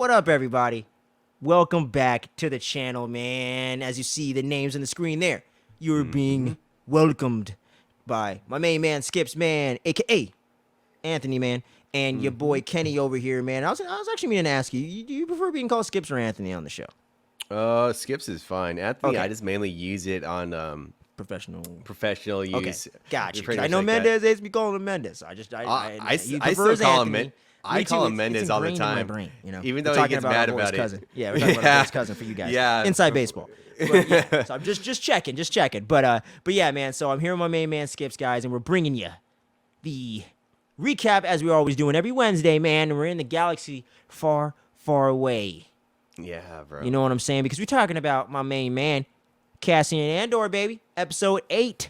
What up, everybody? Welcome back to the channel, man. As you see the names on the screen there, you're being welcomed by my main man, Skips, man, aka Anthony, man, and your boy Kenny over here, man. I was actually meaning to ask you, do you prefer being called Skips or Anthony on the show? Skips is fine. Anthony, Okay. I just mainly use it on professional Okay, use. gotcha. Pretty I much know like Mendez hates me calling him Mendez. He I still prefers call Anthony. him. I call him Mendez all the ingrained in my time, brain, even We're though he talking gets about mad our boy's about cousin. it. Yeah, we're talking about our boy's cousin for you guys. Yeah, Inside baseball. But yeah, so I'm just checking. But yeah, man. So I'm here with my main man Skips, guys, and we're bringing you the recap as we always doing every Wednesday, man. And we're in the galaxy far, far away. Yeah, bro. You know what I'm saying? Because we're talking about my main man, Cassian Andor, baby. Episode 8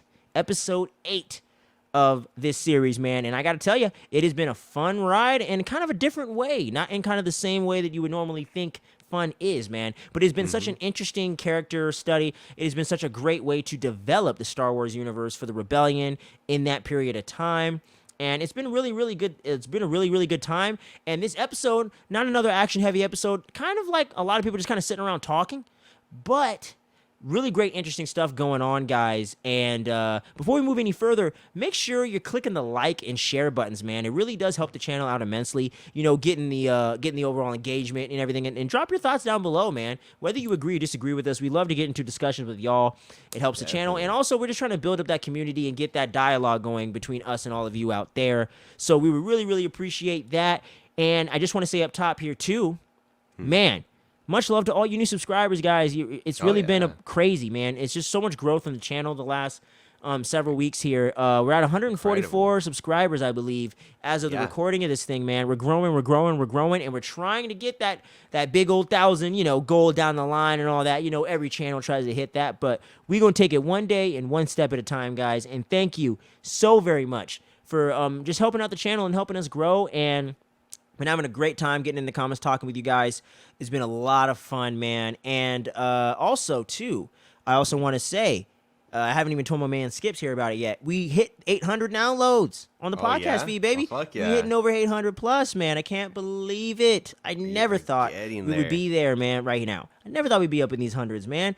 of this series, man. And I gotta tell you, it has been a fun ride in kind of a different way. Not in kind of the same way that you would normally think fun is, man. But it's been such an interesting character study. It has been such a great way to develop the Star Wars universe for the Rebellion in that period of time. And it's been really, really good. It's been a really, really good time. And this episode, not another action-heavy episode, kind of like a lot of people just kind of sitting around talking, but really great, interesting stuff going on, guys. And before we move any further, make sure you're clicking the like and share buttons, man. It really does help the channel out immensely. You know, getting the overall engagement and everything. And drop your thoughts down below, man. Whether you agree or disagree with us, we love to get into discussions with y'all. It helps the channel. And also, we're just trying to build up that community and get that dialogue going between us and all of you out there. So we would really, really appreciate that. And I just want to say up top here, too, man, much love to all you new subscribers, guys. It's really been crazy, man. It's just so much growth on the channel the last several weeks here. We're at 144 subscribers, I believe, as of the recording of this thing, man. We're growing, and we're trying to get that big old 1,000, goal down the line and all that. Every channel tries to hit that, but we're going to take it one day and one step at a time, guys. And thank you so very much for just helping out the channel and helping us grow. And been having a great time getting in the comments, talking with you guys. It's been a lot of fun, man. And also, too, I also want to say, I haven't even told my man Skips here about it yet. We hit 800 downloads on the podcast feed, baby. Oh, fuck yeah. We're hitting over 800 plus, man. I can't believe it. I never thought we would be there, man, right now. I never thought we'd be up in these hundreds, man.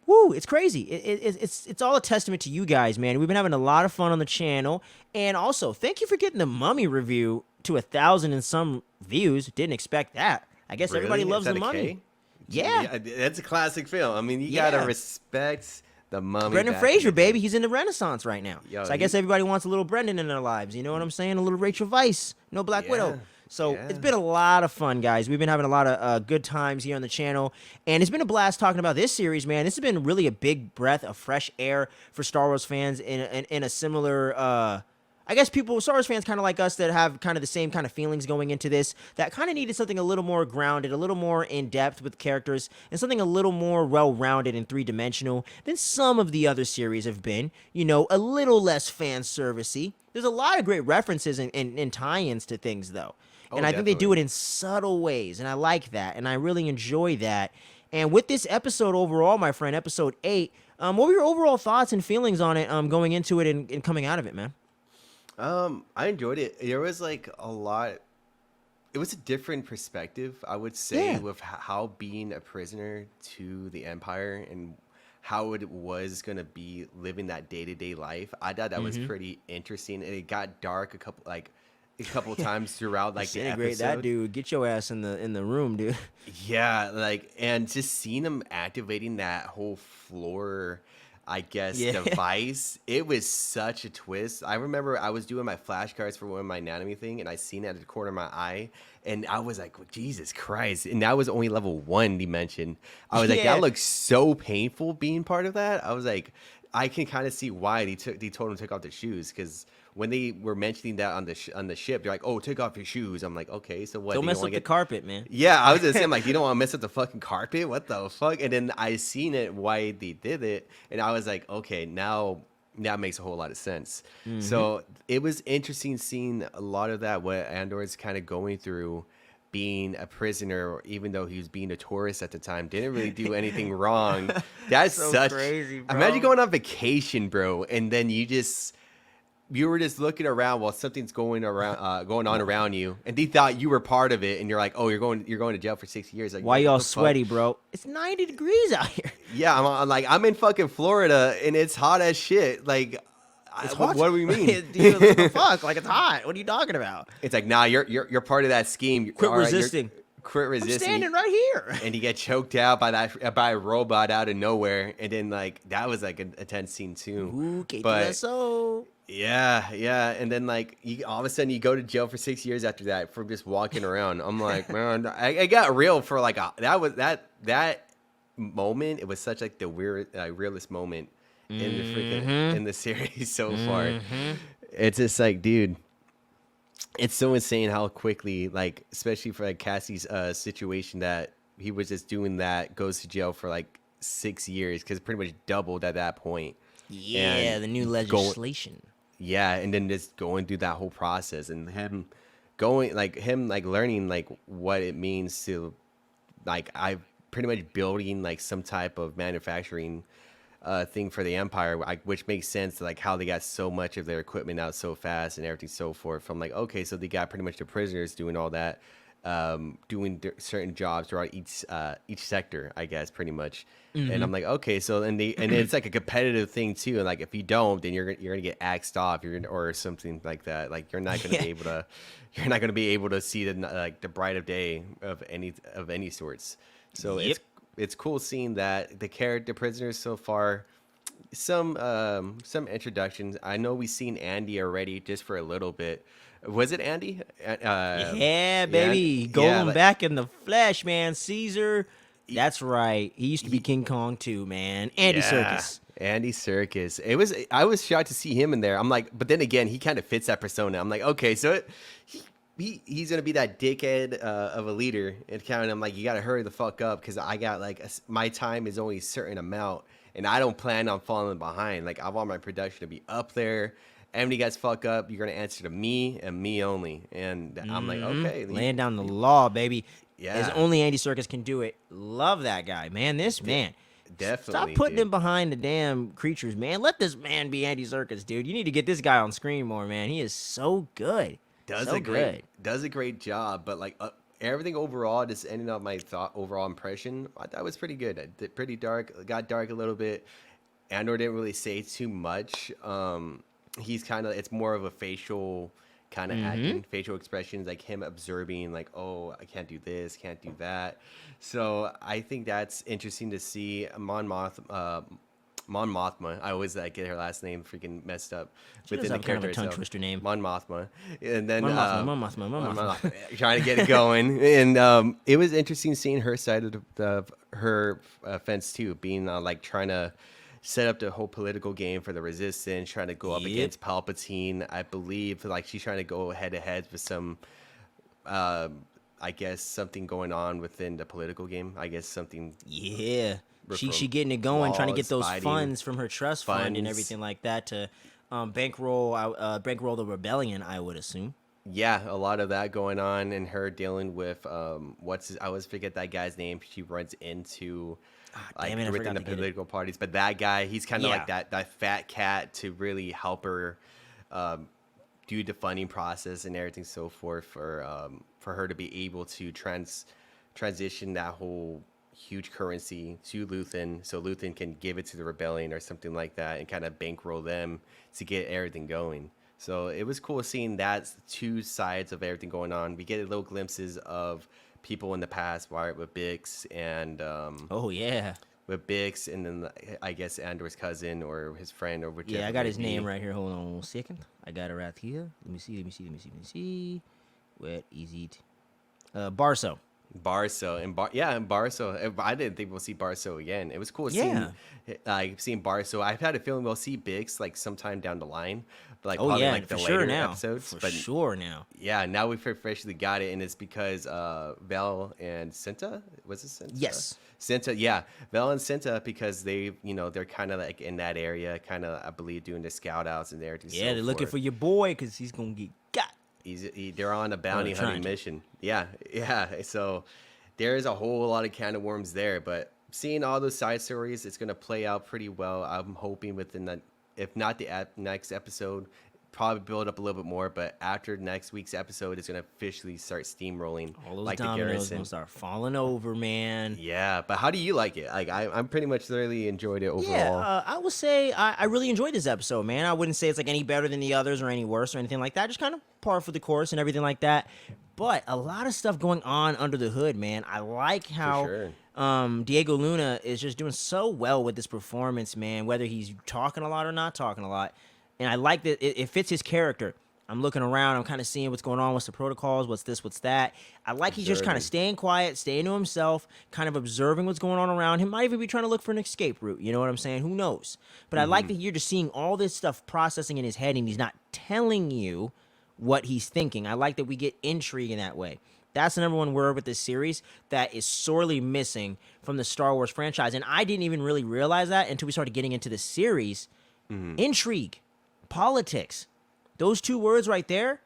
Woo, it's crazy. It's all a testament to you guys, man. We've been having a lot of fun on the channel. And also, thank you for getting the Mummy review to 1,000 and some views. Didn't expect that. I guess everybody loves the Mummy. Yeah. That's a classic film. I mean, you gotta respect the Mummy. Brendan Fraser, baby. He's in the Renaissance right now. Yo, so I guess everybody wants a little Brendan in their lives. You know what I'm saying? A little Rachel Weisz. No Black Widow. So it's been a lot of fun, guys. We've been having a lot of good times here on the channel. And it's been a blast talking about this series, man. This has been really a big breath of fresh air for Star Wars fans in a similar... I guess Star Wars fans kind of like us that have kind of the same kind of feelings going into this, that kind of needed something a little more grounded, a little more in-depth with characters, and something a little more well-rounded and three-dimensional than some of the other series have been. A little less fan-servicey. There's a lot of great references and tie-ins to things, though. And I think they do it in subtle ways, and I like that, and I really enjoy that. And with this episode overall, my friend, episode 8, what were your overall thoughts and feelings on it going into it and coming out of it, man? I enjoyed it. There was like a lot. It was a different perspective, I would say, with how being a prisoner to the Empire and how it was going to be living that day-to-day life. I thought that was pretty interesting. And it got dark a couple times throughout like the episode. That dude. Get your ass in the room, dude. Yeah, and just seeing him activating that whole floor, I guess, device, it was such a twist. I remember I was doing my flashcards for one of my anatomy thing, and I seen it at the corner of my eye, and I was like, well, Jesus Christ. And that was only level 1 dimension. I was like, that looks so painful being part of that. I was like, I can kind of see why they told him to take off their shoes, because when they were mentioning that on the ship, they're like, "Oh, take off your shoes." I'm like, "Okay, so what? Don't mess up the carpet, man." Yeah, I was gonna say, I'm like, you don't want to mess up the fucking carpet? What the fuck? And then I seen it why they did it, and I was like, okay, now that makes a whole lot of sense. So it was interesting seeing a lot of that what Andor is kind of going through, being a prisoner, even though he was being a tourist at the time, didn't really do anything wrong. That's so such crazy, bro. Imagine going on vacation, bro, and then you just you were just looking around while something's going on around you, and they thought you were part of it, and you're like, oh, you're going to jail for 6 years. Like, Why yo, what y'all the fuck? sweaty, bro? It's 90 degrees out here. Yeah, I'm like, I'm in fucking Florida, and it's hot as shit. Like, It's what, hot. what do we mean? Dude, what the fuck? Like, it's hot. What are you talking about? It's like, nah, you're part of that scheme. Quit All right, resisting. quit I'm resisting. standing right here. And you get choked out by a robot out of nowhere, and then like that was like a tense scene too. Ooh, But K2SO. yeah, and then like all of a sudden you go to jail for 6 years after that for just walking around. I'm like, man, I got real for like that moment. It was such like the weird realest moment in the freaking in the series so far. It's just like, dude, it's so insane how quickly, like, especially for like Cassie's situation, that he was just doing that, goes to jail for like 6 years because pretty much doubled at that point. Yeah, And the new go, legislation. yeah, and then just going through that whole process and him learning like what it means to, like, I pretty much building like some type of manufacturing thing for the Empire, which makes sense, like how they got so much of their equipment out so fast and everything so forth. From like, okay, so they got pretty much the prisoners doing all that, doing certain jobs throughout each sector, I guess, pretty much. And I'm like, okay, so and it's like a competitive thing too. And like, if you don't, then you're gonna get axed off, or something like that. Like, you're not gonna be able to, see the bright of day of any sorts. So Yep. it's cool seeing that the prisoners so far. Some introductions. I know we've seen Andy already just for a little bit. Was it Andy? Yeah, baby. Golem back in the flesh, man. Caesar. That's right. He used to be King Kong too, man. Andy Serkis. Andy Serkis. I was shocked to see him in there. I'm like, but then again, he kind of fits that persona. I'm like, okay, so he's gonna be that dickhead of a leader, and kind of, I'm like, you gotta hurry the fuck up because I got like my time is only a certain amount, and I don't plan on falling behind. Like, I want my production to be up there. Anybody guys fuck up, you're gonna answer to me and me only. And I'm like, okay, laying down the law, baby. Yeah. As only Andy Serkis can do it. Love that guy, man. This man. Definitely. Stop putting dude. him behind the damn creatures, man. Let this man be Andy Serkis, dude. You need to get this guy on screen more, man. He is so good. Does so a great job, but like everything overall, just ending up my overall impression, I thought was pretty good. Pretty dark, got dark a little bit. Andor didn't really say too much. He's kind of, it's more of a facial kind of acting, facial expressions, like him observing, like, oh, I can't do this, can't do that. So I think that's interesting to see. Mon Mothma. I always get her last name freaking messed up. She does have kind of a tongue twister name. Mon Mothma. And then Mon Mothma. trying to get it going. And it was interesting seeing her side of her fence too, being like trying to set up the whole political game for the Resistance, trying to go up against Palpatine. I believe like she's trying to go head to head with some I guess something going on within the political game. I guess something. Yeah. She getting it going, trying to get those fighting, funds from her trust fund and everything like that to bankroll the rebellion, I would assume. Yeah, a lot of that going on, and her dealing with I always forget that guy's name. She runs into within the political parties, but that guy, he's kind of like that fat cat to really help her do the funding process and everything so forth for her to be able to transition that whole huge currency to Luthen, so Luthen can give it to the rebellion or something like that, and kind of bankroll them to get everything going. So it was cool seeing that two sides of everything going on. We get little glimpses of people in the past, right, with Bix and with Bix, and then I guess Andor's cousin or his friend or whichever. Yeah, I got his name right here. Hold on 1 second. I got it right here. Let me see. Where is it? Barso. And Barso. I didn't think we'll see Barso again. It was cool seeing Barso. I've had a feeling we'll see Bix like sometime down the line, but like probably like the later episodes. For sure now. Yeah, now we've officially got it, and it's because Vel and Cinta. Was it Cinta? Yes. Cinta, yeah, Vel and Cinta, because they're kind of like in that area, kind of I believe doing the scout outs and there. Yeah, they're looking for your boy because he's gonna get got. They're on a bounty hunting mission. Yeah. So there is a whole lot of can of worms there, but seeing all those side stories, it's going to play out pretty well. I'm hoping within that, if not the next episode, probably build up a little bit more, but after next week's episode, it's gonna officially start steamrolling. All those Like the dominoes garrison. gonna start falling over, man. Yeah, but how do you like it? Like I'm pretty much thoroughly enjoyed it overall. Yeah, I will say I really enjoyed this episode, man. I wouldn't say it's like any better than the others or any worse or anything like that. Just kind of par for the course and everything like that. But a lot of stuff going on under the hood, man. I like how Diego Luna is just doing so well with this performance, man. Whether he's talking a lot or not talking a lot, and I like that it fits his character. I'm looking around. I'm kind of seeing what's going on. What's the protocols? What's this? What's that? I like he's just kind of staying quiet, staying to himself, kind of observing what's going on around him. Might even be trying to look for an escape route. You know what I'm saying? Who knows? But I like that you're just seeing all this stuff processing in his head, and he's not telling you what he's thinking. I like that we get intrigue in that way. That's the number one word with this series that is sorely missing from the Star Wars franchise. And I didn't even really realize that until we started getting into the series. Intrigue, politics. Those two words right there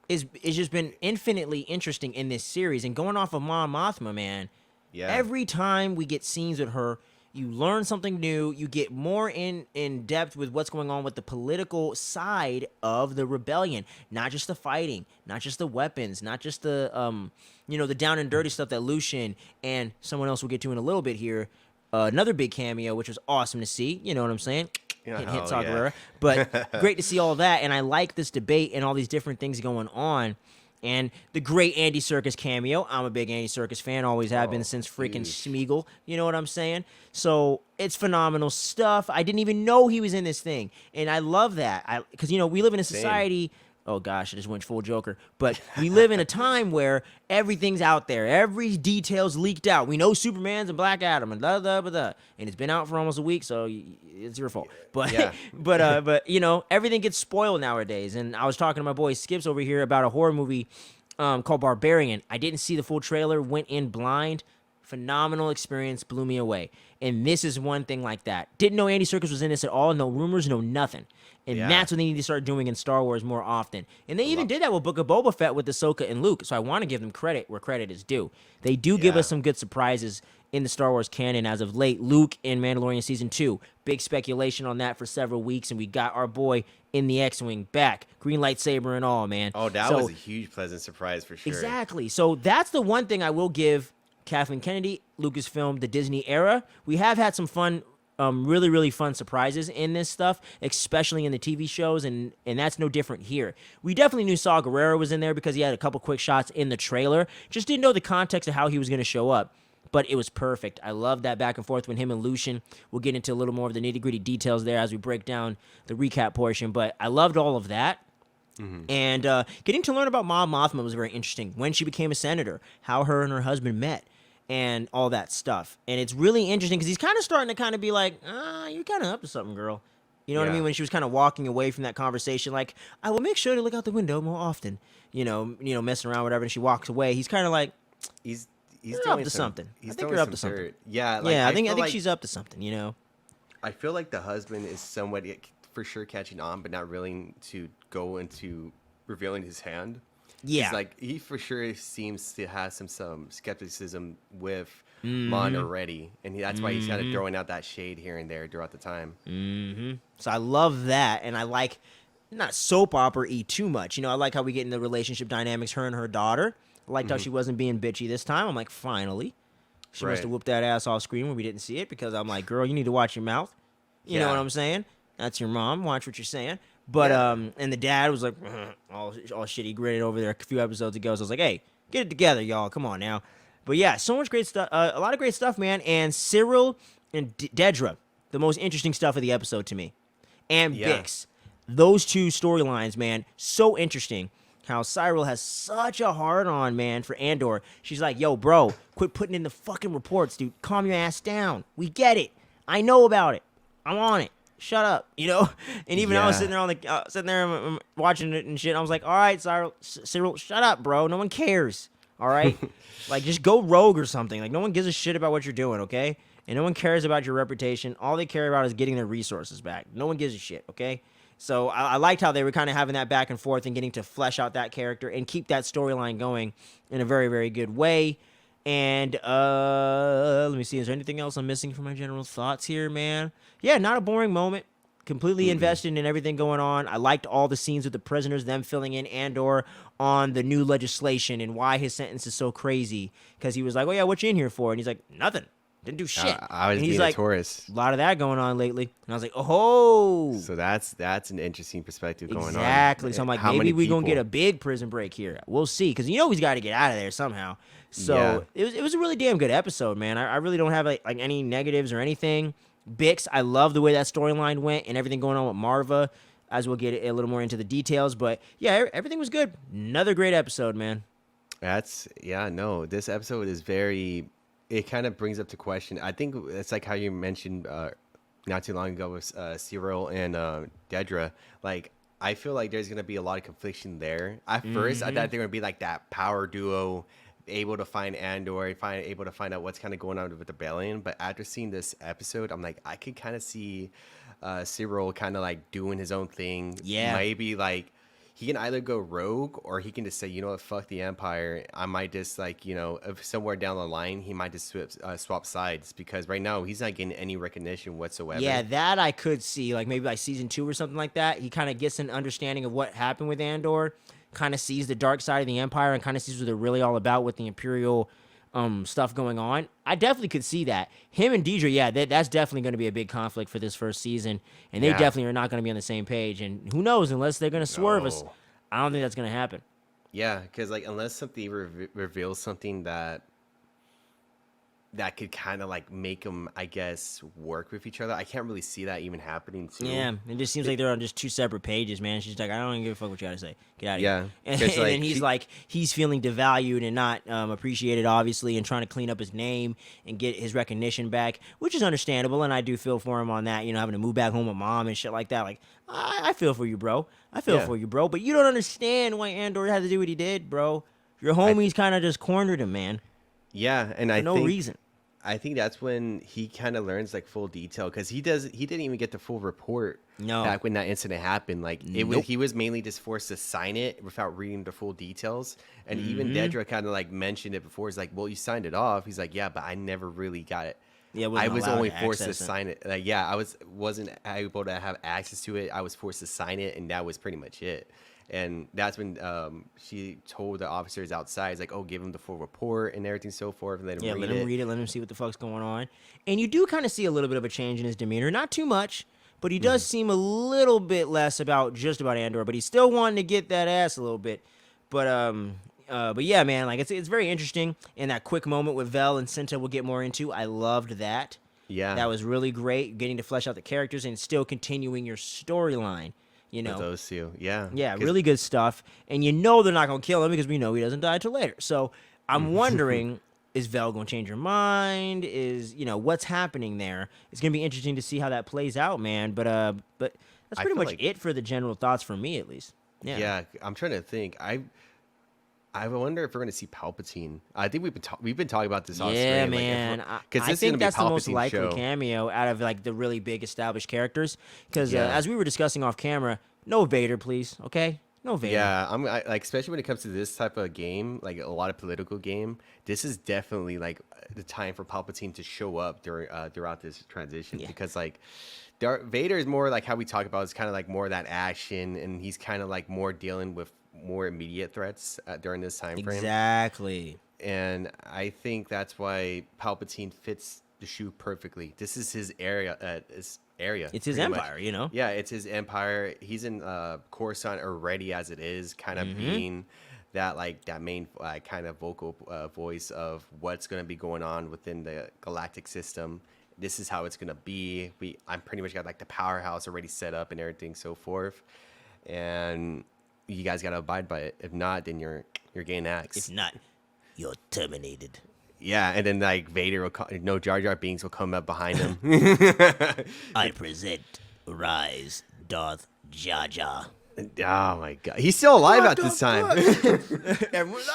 is just been infinitely interesting in this series. And going off of Mon Mothma, man, every time we get scenes with her, you learn something new. You get more in depth with what's going on with the political side of the rebellion. Not just the fighting, not just the weapons, not just the the down and dirty stuff that Lucian and someone else we'll get to in a little bit here. Another big cameo, which was awesome to see. You know what I'm saying? Hint Saw Gerrera. But great to see all that. And I like this debate and all these different things going on. And the great Andy Serkis cameo. I'm a big Andy Serkis fan. Always have been since freaking Smeagol. You know what I'm saying? So it's phenomenal stuff. I didn't even know he was in this thing. And I love that. Because, we live in a society... Oh, gosh, I just went full Joker. But we live in a time where everything's out there. Every detail's leaked out. We know Superman's and Black Adam and blah, blah, blah, blah. And it's been out for almost a week, so it's your fault. But, but everything gets spoiled nowadays. And I was talking to my boy Skips over here about a horror movie called Barbarian. I didn't see the full trailer, went in blind. Phenomenal experience, blew me away. And this is one thing like that. Didn't know Andy Serkis was in this at all. No rumors, no nothing. And that's what they need to start doing in Star Wars more often. And they even did that with Book of Boba Fett with Ahsoka and Luke. So I want to give them credit where credit is due. They do give us some good surprises in the Star Wars canon as of late. Luke in Mandalorian Season 2. Big speculation on that for several weeks. And we got our boy in the X-Wing back. Green lightsaber and all, man. Oh, that was a huge pleasant surprise for sure. Exactly. So that's the one thing I will give Kathleen Kennedy, Lucasfilm, the Disney era. We have had some fun, really, really fun surprises in this stuff, especially in the TV shows, and that's no different here. We definitely knew Saw Gerrera was in there because he had a couple quick shots in the trailer. Just didn't know the context of how he was going to show up, but it was perfect. I love that back and forth when him and Lucian. We'll get into a little more of the nitty-gritty details there as we break down the recap portion, but I loved all of that. And getting to learn about Mon Mothma was very interesting. When she became a senator, how her and her husband met, and all that stuff. And it's really interesting because he's kind of starting to kind of be like, you're kind of up to something, girl. You know what I mean? When she was kind of walking away from that conversation, like, I will make sure to look out the window more often, messing around, whatever. And she walks away. He's kind of like, he's up to something. I think you're up to something. Yeah. I think she's up to something, I feel like the husband is somewhat for sure catching on, but not willing to go into revealing his hand. Yeah. He for sure seems to have some skepticism with Mon already. And that's why he's kind of throwing out that shade here and there throughout the time. So I love that. And I like, not soap opera-y too much. I like how we get in the relationship dynamics, her and her daughter. I liked how she wasn't being bitchy this time. I'm like, finally. She must have whooped that ass off screen when we didn't see it because I'm like, girl, you need to watch your mouth. You know what I'm saying? That's your mom. Watch what you're saying. But and the dad was like all shitty gritted over there a few episodes ago. So I was like, hey, get it together, y'all. Come on now. But yeah, so much great stuff. A lot of great stuff, man. And Cyril and Dedra, the most interesting stuff of the episode to me. And Bix. Those two storylines, man, so interesting. How Cyril has such a hard-on, man, for Andor. She's like, yo, bro, quit putting in the fucking reports, dude. Calm your ass down. We get it. I know about it. I'm on it. Shut up, And even I was sitting there sitting there watching it and shit. I was like, all right, Cyril, shut up, bro. No one cares. All right, like just go rogue or something. Like no one gives a shit about what you're doing, okay? And no one cares about your reputation. All they care about is getting their resources back. No one gives a shit, okay? So I liked how they were kind of having that back and forth and getting to flesh out that character and keep that storyline going in a very, very good way. And let me see. Is there anything else I'm missing from my general thoughts here, man? Yeah, not a boring moment. Completely invested in everything going on. I liked all the scenes with the prisoners, them filling in Andor on the new legislation and why his sentence is so crazy. Because he was like, "Oh yeah, what you in here for?" And he's like, "Nothing. Didn't do shit." I was And he's being like, a tourist. "A lot of that going on lately." And I was like, "Oh, So that's an interesting perspective going on. exactly." So I'm like, How maybe many we're gonna get people? a big prison break here. We'll see, because he's got to get out of there somehow. So it was a really damn good episode, man. I really don't have like any negatives or anything. Bix, I love the way that storyline went and everything going on with Marva, as we'll get a little more into the details. But yeah, everything was good. Another great episode, man. No, this episode is very, it kind of brings up the question. I think it's like how you mentioned not too long ago with Cyril and Dedra. Like, I feel like there's going to be a lot of confliction there. At first, I thought they were going to be like that power duo, able to find Andor, able to find out what's kind of going on with the rebellion. But after seeing this episode, I'm like, I could kind of see Cyril kind of like doing his own thing. Yeah. Maybe like he can either go rogue or he can just say, you know what, fuck the Empire. I might just like, if somewhere down the line, he might just swap sides, because right now he's not getting any recognition whatsoever. Yeah, that I could see, like maybe like season 2 or something like that. He kind of gets an understanding of what happened with Andor, kind of sees the dark side of the Empire, and kind of sees what they're really all about with the Imperial stuff going on. I definitely could see that. Him and Deidre, yeah, that's definitely going to be a big conflict for this first season, and they definitely are not going to be on the same page. And who knows, unless they're going to swerve us, I don't think that's going to happen. Yeah, because like unless something reveals something that could kind of like make them, I guess, work with each other, I can't really see that even happening too. Yeah, it just seems like they're on just two separate pages, man. She's like, I don't even give a fuck what you got to say. Get out of here. And then he's like, he's feeling devalued and not appreciated, obviously, and trying to clean up his name and get his recognition back, which is understandable, and I do feel for him on that, having to move back home with mom and shit like that. Like, I feel for you, bro. I feel for you, bro. But you don't understand why Andor had to do what he did, bro. Your homies kind of just cornered him, man. Yeah, and for no reason. I think that's when he kind of learns like full detail, because he didn't even get the full report back when that incident happened. Like he was mainly just forced to sign it without reading the full details. And even Dedra kind of like mentioned it before. He's like, well, you signed it off. He's like, yeah, but I never really got it. Yeah, I was only forced to sign it. Like, yeah, I wasn't able to have access to it. I was forced to sign it, and that was pretty much it. And that's when she told the officers outside, it's like, oh, give him the full report and everything, so forth, and let him read it. Let him see what the fuck's going on. And you do kind of see a little bit of a change in his demeanor. Not too much, but he does seem a little bit less about Andor, but he's still wanting to get that ass a little bit. But yeah, man, like it's very interesting. And that quick moment with Vel and Cinta we'll get more into. I loved that. Yeah. That was really great, getting to flesh out the characters and still continuing your storyline. With those two, yeah. Yeah, really good stuff. And they're not going to kill him, because we know he doesn't die till later. So I'm wondering, is Vel going to change her mind? Is, what's happening there? It's going to be interesting to see how that plays out, man. But that's pretty much it for the general thoughts for me, at least. Yeah. Yeah, I'm trying to think. I wonder if we're going to see Palpatine. I think we've been talking about this off screen. Yeah, man. I think that's the most likely cameo out of like the really big established characters. Because as we were discussing off camera, no Vader, please. Okay, no Vader. Yeah, like especially when it comes to this type of game, like a lot of political game. This is definitely like the time for Palpatine to show up throughout this transition, because like. Vader is more like how we talk about. It's kind of like more of that action, and he's kind of like more dealing with more immediate threats during this time frame. Exactly. And I think that's why Palpatine fits the shoe perfectly. This is his area. It's his empire, Yeah, it's his empire. He's in Coruscant already as it is, kind of being that main kind of vocal voice of what's going to be going on within the galactic system. This is how it's gonna be. I'm pretty much got like the powerhouse already set up and everything, so forth. And you guys gotta abide by it. If not, then you're getting axed. If not, you're terminated. Yeah, and then like Vader Jar Jar Binks will come up behind him. I present Rise, Darth Jar Jar. Oh my god, he's still alive at this time. Everyone's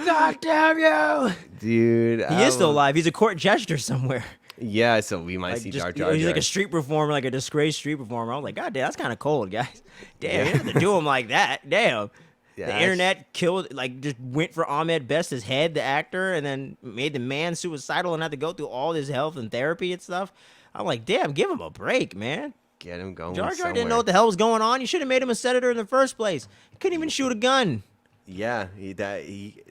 God damn you, dude! He is still alive. He's a court jester somewhere. Yeah, so we might see Jar Jar. He's like a street performer, like a disgraced street performer. I was like, God damn, that's kind of cold, guys. Damn, you have to do him like that. Damn. The internet killed, like, just went for Ahmed Best's head, the actor, and then made the man suicidal and had to go through all this health and therapy and stuff. I'm like, damn, give him a break, man. Get him going. Jar Jar didn't know what the hell was going on. You should have made him a senator in the first place. He couldn't even shoot a gun. Yeah,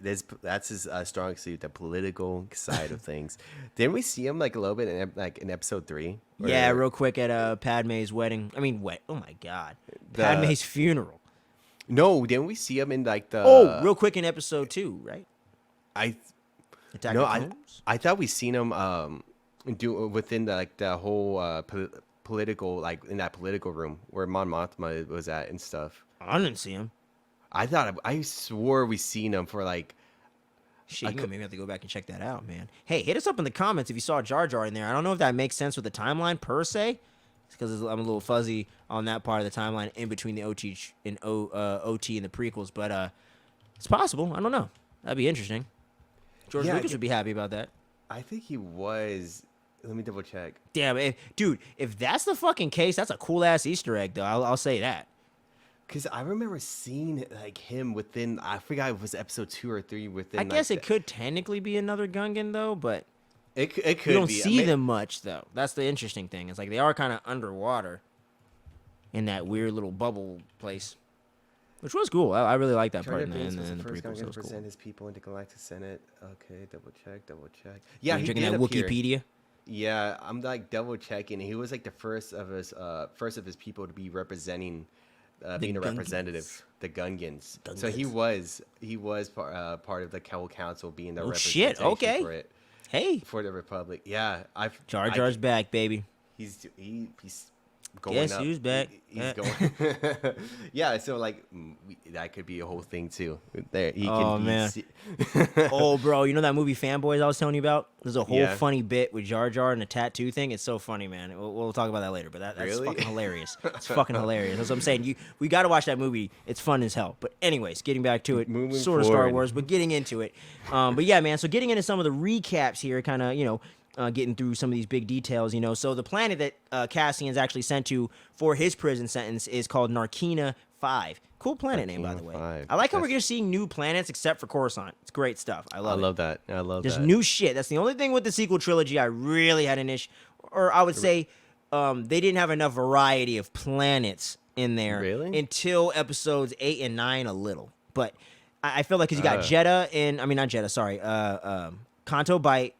that's his strong suit, the political side of things. Didn't we see him like a little bit in episode 3? Yeah, real quick at Padme's wedding. I mean, oh my God, Padme's funeral. No, didn't we see him in like the? Real quick in episode 2, right? Attack of the Clones? I thought we seen him do within the whole political, like in that political room where Mon Mothma was at and stuff. I didn't see him. I swore we seen him for like. Shit, maybe have to go back and check that out, man. Hey, hit us up in the comments if you saw Jar Jar in there. I don't know if that makes sense with the timeline per se, because I'm a little fuzzy on that part of the timeline in between the OT and OT and the prequels, but it's possible. I don't know. That'd be interesting. George Lucas would be happy about that. I think he was. Let me double check. Damn, dude, if that's the fucking case, that's a cool ass Easter egg, though. I'll say that. Because I remember seeing like him within, I forgot if it was episode 2 or 3 within. I guess it could technically be another Gungan though, but it could. You don't see them much though. That's the interesting thing. It's like they are kind of underwater in that weird little bubble place, which was cool. I really like that part in the prequel. So present cool. his people in the Galactic Senate. Okay, double check. Yeah, he did that Wikipedia. Yeah, I'm like double checking. He was like the first of his people to be representing. Being a representative, the Gungans. So he was part of the council, being the representation for it. Hey, for the Republic. Yeah, Jar Jar's back, baby. He's going Guess up. who's back? He's going. Yeah, so like that could be a whole thing too. There, man. Oh, bro, you know that movie Fanboys I was telling you about? There's a whole funny bit with Jar Jar and the tattoo thing. It's so funny, man. We'll talk about that later. But that's really? fucking hilarious. It's fucking hilarious. That's what I'm saying. We got to watch that movie. It's fun as hell. But anyways, getting back to it, sort of Star Wars, but getting into it. But yeah, man. So getting into some of the recaps here, kind of, getting through some of these big details, So the planet that Cassian's actually sent to for his prison sentence is called Narkina 5. Cool planet name, by the way. 5. I like how we're just seeing new planets except for Coruscant. It's great stuff. I love that. There's new shit. That's the only thing with the sequel trilogy I really had an issue, or I would say they didn't have enough variety of planets in there until episodes 8 and 9 a little. But I feel like because you got Jeddah and, not Jeddah, sorry, Canto Bight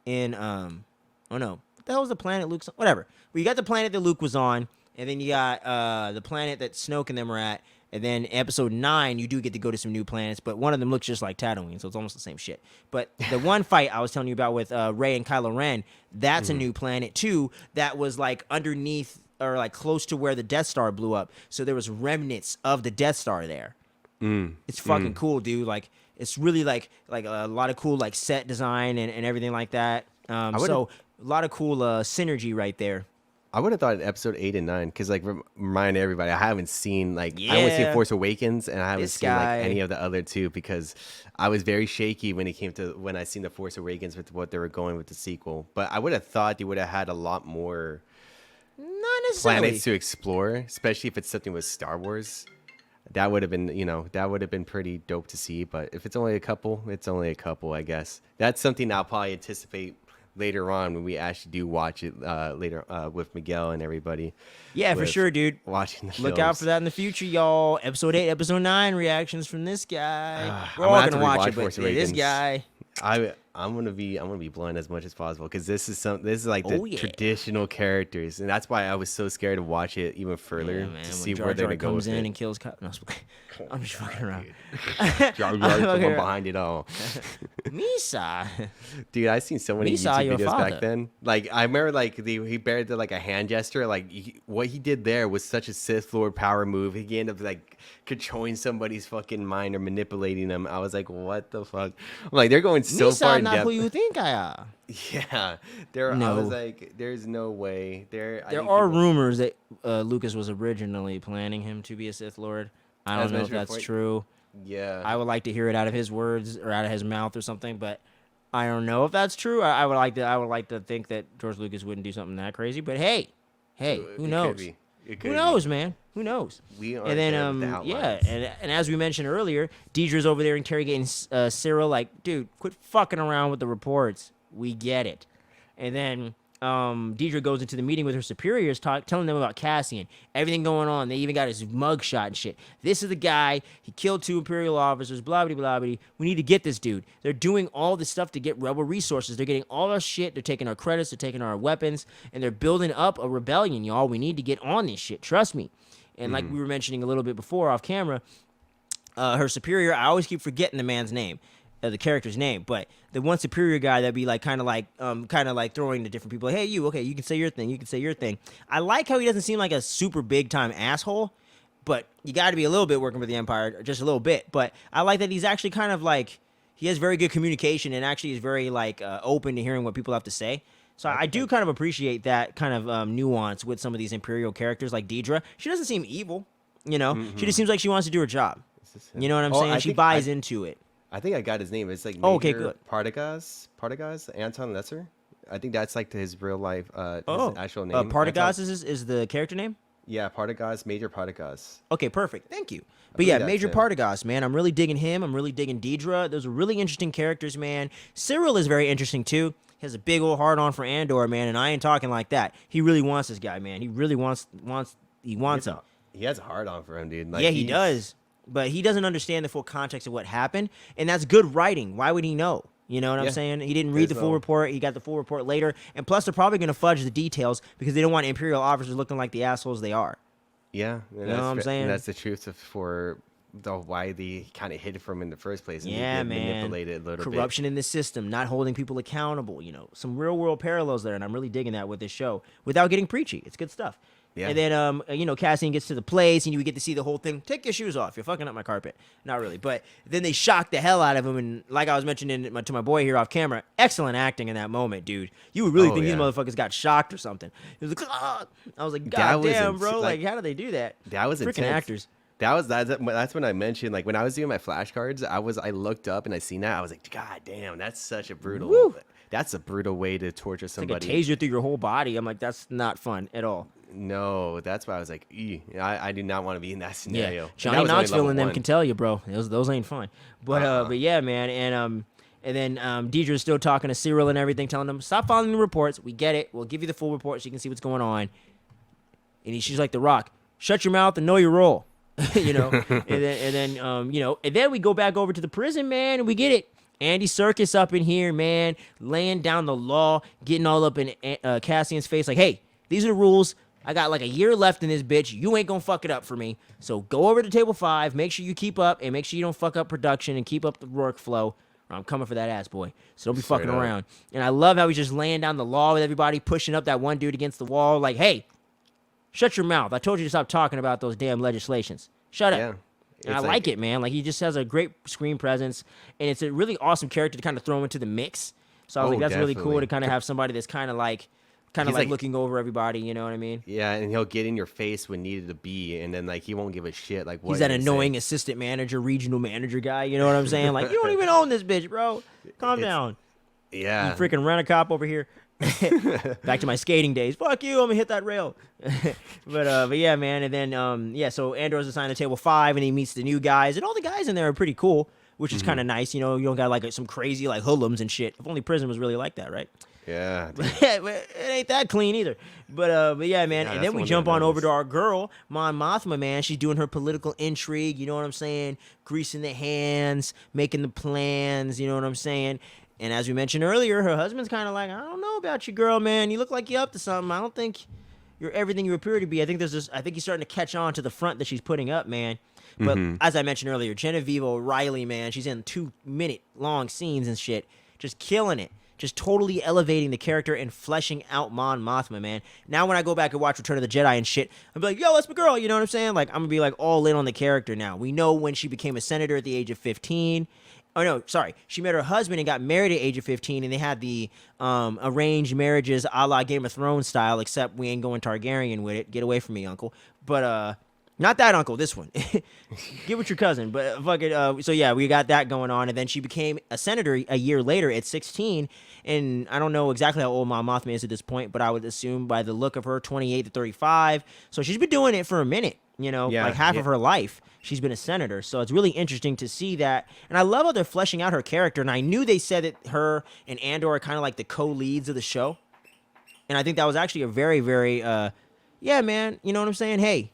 in what the hell was the planet Luke's on? Whatever. Well, you got the planet that Luke was on, and then you got the planet that Snoke and them were at, and then episode 9 you do get to go to some new planets, but one of them looks just like Tatooine, so it's almost the same shit. But the one fight I was telling you about with Rey and Kylo Ren, that's a new planet too, that was like underneath or like close to where the Death Star blew up, so there was remnants of the Death Star there. It's fucking cool, dude. Like, it's really like a lot of cool like set design and everything like that. So a lot of cool synergy right there. I would have thought episode 8 and 9, because like remind everybody, I haven't seen I only seen Force Awakens, and I haven't seen like any of the other two, because I was very shaky when I seen the Force Awakens with what they were going with the sequel. But I would have thought they would have had a lot more planets to explore, especially if it's something with Star Wars. That would have been pretty dope to see. But if it's only a couple, it's only a couple, I guess. That's something I'll probably anticipate later on when we actually do watch it later with Miguel and everybody. Yeah, for sure, dude. Watching the Look out for that in the future, y'all. Episode 8, Episode 9 reactions from this guy. We're I'm all gonna watch it, but this guy. I'm gonna be blowing as much as possible, because this is like the traditional characters, and that's why I was so scared to watch it even further to see where they're gonna go. Comes in and kills. No, I'm just fucking around. Jar Jar's the one behind it all. Misa, dude, I seen so many YouTube videos back then. Like I remember, like he barely did like a hand gesture. Like what he did there was such a Sith Lord power move. He ended up like controlling somebody's fucking mind or manipulating them. I was like, what the fuck? I'm like, they're going so far in depth. Not who you think I am. Yeah, I was like, there's no way. There are rumors that Lucas was originally planning him to be a Sith Lord. I don't know if that's true. Yeah, I would like to hear it out of his words or out of his mouth or something, but I don't know if that's true. I would like to think that George Lucas wouldn't do something that crazy. But hey, who knows? It Who could knows, man? Who knows? We are And then, there with the yeah, outlines. and as we mentioned earlier, Deidre's over there interrogating Cyril, like, dude, quit fucking around with the reports. We get it. And then Deidre goes into the meeting with her superiors, telling them about Cassian, everything going on. They even got his mugshot and shit. This is the guy. He killed 2 Imperial officers. Blah blah blah blah. We need to get this dude. They're doing all this stuff to get rebel resources. They're getting all our shit. They're taking our credits. They're taking our weapons, and they're building up a rebellion, y'all. We need to get on this shit. Trust me. And like we were mentioning a little bit before off camera, her superior, I always keep forgetting the man's name, the character's name, but the one superior guy that'd be like kind of like throwing to different people, hey, you, okay, you can say your thing, you can say your thing. I like how he doesn't seem like a super big time asshole, but you got to be a little bit working for the Empire, just a little bit. But I like that he's actually kind of like, he has very good communication and actually is very like open to hearing what people have to say. So I do kind of appreciate that kind of nuance with some of these Imperial characters like Deidre. She doesn't seem evil, you know. She just seems like she wants to do her job. You know what I'm saying? She buys into it. I think I got his name. It's like Oh, okay, good. Partagas, Anton Lesser. I think that's like his real life, his actual name. Partagas is the character name? Yeah, Partagas, Major Partagas. Okay, perfect. Thank you. But believe yeah, that's Major him. Partagas, man. I'm really digging him. I'm really digging Deidre. Those are really interesting characters, man. Cyril is very interesting, too. He has a big old hard-on for Andor, man, and I ain't talking like that. He really wants this guy, man. He really wants him. He has a hard on for him, dude. Like, Yeah, he does. But he doesn't understand the full context of what happened, and that's good writing. Why would he know? You know what I'm Yeah. saying? He didn't read the full no- report. He got the full report later. And plus, they're probably going to fudge the details because they don't want Imperial officers looking like the assholes they are. Yeah, You know what I'm saying? And that's the truth for why they kind of hid it from him in the first place. And Yeah, they did man. manipulate it a little Corruption in the system, not holding people accountable. You know, some real world parallels there, and I'm really digging that with this show without getting preachy. It's good stuff. Yeah. And then, you know, Cassian gets to the place, and you get to see the whole thing. Take your shoes off. You're fucking up my carpet. Not really, but then they shock the hell out of him. And like I was mentioning to my boy here off camera, excellent acting in that moment, dude. You would really think these motherfuckers got shocked or something. It was like, ah! I was like, God damn, bro. Like, how do they do that? That was freaking intense. actors. That's when I mentioned, like, when I was doing my flashcards, I looked up and I seen that. I was like, God damn, that's such a brutal. Woo. That's a brutal way to torture It's like somebody. a taser through your whole body. I'm like, that's not fun at all. No, that's why I was like, I do not want to be in that scenario. Yeah, And that Johnny was only Knoxville level and them 1. can tell you, bro. Those ain't fun. But yeah, man, and then Deidre's still talking to Cyril and everything, telling them stop following the reports. We get it. We'll give you the full report so you can see what's going on. And she's like The Rock, shut your mouth and know your role. You know, and then we go back over to the prison, man, and we get it. Andy Serkis up in here, man, laying down the law, getting all up in Cassian's face, like, hey, these are the rules. I got like a year left in this bitch. You ain't gonna fuck it up for me. So go over to table 5, make sure you keep up, and make sure you don't fuck up production and keep up the workflow. Or I'm coming for that ass, boy. So don't be fucking up. around. And I love how he's just laying down the law with everybody, pushing up that one dude against the wall, like, hey, shut your mouth. I told you to stop talking about those damn legislations. Shut up. Yeah. And I like it, man. Like, he just has a great screen presence, and it's a really awesome character to kind of throw into the mix. So I was like, that's really cool definitely. to kind of have somebody that's kind of like looking over everybody. You know what I mean? Yeah, and he'll get in your face when needed to be, and then like he won't give a shit. Like what He's that you say. annoying assistant manager, regional manager guy. You know what I'm saying? Like, you don't even own this bitch, bro. Calm down. Yeah. You freaking rent a cop over here. Back to my skating days. Fuck you, I'm gonna hit that rail. but yeah, man. And then so Andor's assigned to table 5, and he meets the new guys, and all the guys in there are pretty cool, which is kind of nice. You know, you don't got like some crazy like hoodlums and shit. If only prison was really like that, right? Yeah. dude. It ain't that clean either. But yeah, man. Yeah, And that's then we one jump thing I on over noticed. to our girl, Mon Mothma, man. She's doing her political intrigue, you know what I'm saying? Greasing the hands, making the plans, you know what I'm saying? And as we mentioned earlier, her husband's kind of like, I don't know about you, girl, man. You look like you're up to something. I don't think you're everything you appear to be. I think he's starting to catch on to the front that she's putting up, man. But as I mentioned earlier, Genevieve O'Reilly, man, she's in 2-minute long scenes and shit, just killing it. Just totally elevating the character and fleshing out Mon Mothma, man. Now when I go back and watch Return of the Jedi and shit, I'm like, yo, that's my girl, you know what I'm saying? Like, I'm gonna be like all in on the character now. We know when she became a senator at the age of 15. Oh, no, sorry. She met her husband and got married at the age of 15, and they had the arranged marriages a la Game of Thrones style, except we ain't going Targaryen with it. Get away from me, uncle. But Not that uncle, this one. Get with your cousin. But fucking, so yeah, we got that going on. And then she became a senator a year later at 16. And I don't know exactly how old Mon Mothma is at this point, but I would assume by the look of her, 28 to 35. So she's been doing it for a minute, like half of her life. She's been a senator. So it's really interesting to see that. And I love how they're fleshing out her character. And I knew they said that her and Andor are kind of like the co-leads of the show. And I think that was actually a very, very, yeah, man, you know what I'm saying? Hey.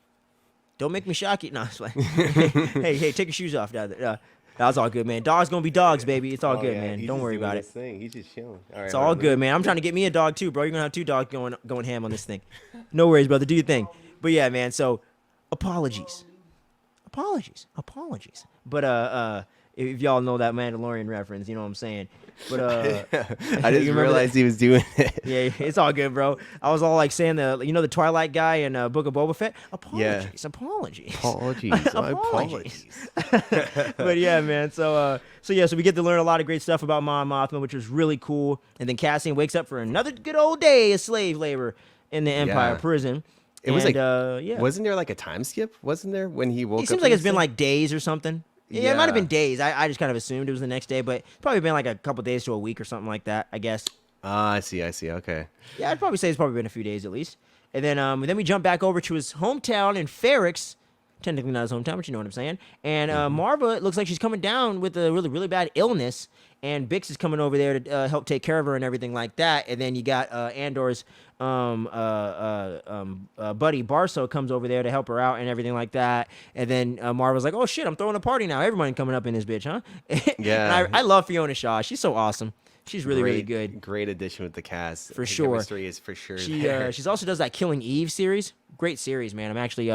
Don't make me shock you. No, it's like, hey, take your shoes off. That's all good, man. Dogs gonna be dogs, baby. It's all good, man. Don't worry about it. He's just chilling. All right, it's all good, man. I'm trying to get me a dog too, bro. You're gonna have 2 dogs going ham on this thing. No worries, brother. Do your thing. But yeah, man. So, apologies. But if y'all know that Mandalorian reference, you know what I'm saying. But I just realized he was doing it. Yeah, it's all good, bro. I was all like saying the Twilight guy in Book of Boba Fett. Apologies. But yeah, man. So we get to learn a lot of great stuff about Mon Mothma, which was really cool. And then Cassian wakes up for another good old day of slave labor in the Empire prison. It was wasn't there like a time skip? Wasn't there when he woke up? It seems like it's been like days or something. Yeah, it might have been days. I just kind of assumed it was the next day, but it's probably been like a couple days to a week or something like that, I guess. I see. Okay. Yeah, I'd probably say it's probably been a few days at least. And then we jump back over to his hometown in Ferrix. Technically not his hometown, but you know what I'm saying. And Marva, it looks like she's coming down with a really, really bad illness. And Bix is coming over there to help take care of her and everything like that. And then you got Andor's buddy Barso comes over there to help her out and everything like that. And then Marva's like, "Oh shit, I'm throwing a party now. Everyone coming up in this bitch, huh?" Yeah. I love Fiona Shaw. She's so awesome. She's really, really good. Great addition with the cast. For sure. Chemistry is for sure. She's also does that Killing Eve series. Great series, man. I'm actually